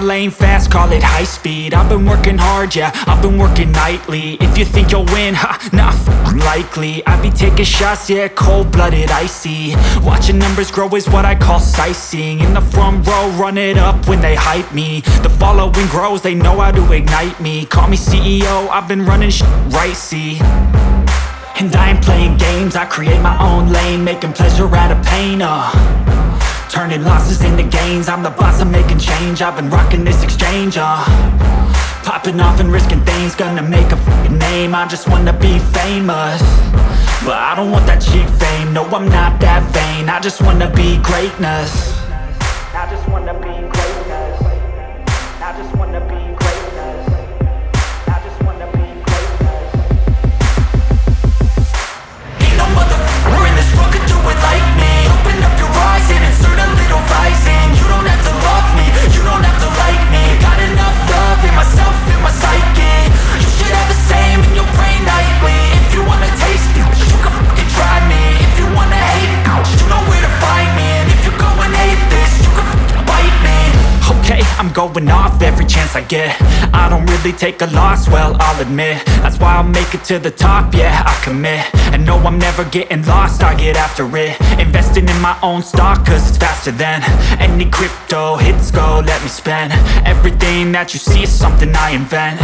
lane fast, call it high speed. I've been working hard, yeah, I've been working nightly. If you think you'll win, not likely. I be taking shots, yeah, cold-blooded, icy. Watching numbers grow is what I call sightseeing. In the front row, run it up when they hype me. The following grows, they know how to ignite me. Call me CEO, I've been running right, see. And I ain't playing games, I create my own lane, making pleasure out of pain, turning losses into gains. I'm the boss, I'm making change. I've been rocking this exchange, popping off and risking things. Gonna make a f***ing name. I just wanna be famous, but I don't want that cheap fame. No, I'm not that vain. I just wanna be greatness. I just wanna be greatness. I just wanna be greatness. I just wanna be greatness. Ain't no motherfucker in this world could do it like me. Open up your eyes and insert a little rising. You don't have to love me, you don't have to like me. Got enough love in myself, in my psyche. You should have the same in your brain nightly. If you wanna taste me, you can fucking try me. If you wanna hate me, you know where to find me. And if you go and hate this, you can fucking bite me. Okay, I'm going off every chance I get. I don't really take a loss, well, I'll admit. That's why I'll make it to the top, yeah, I commit. And no, I'm never getting lost, I get after it. Investing in my own stock, cause it's faster than any crypto hits go, let me spend. Everything that you see is something I invent.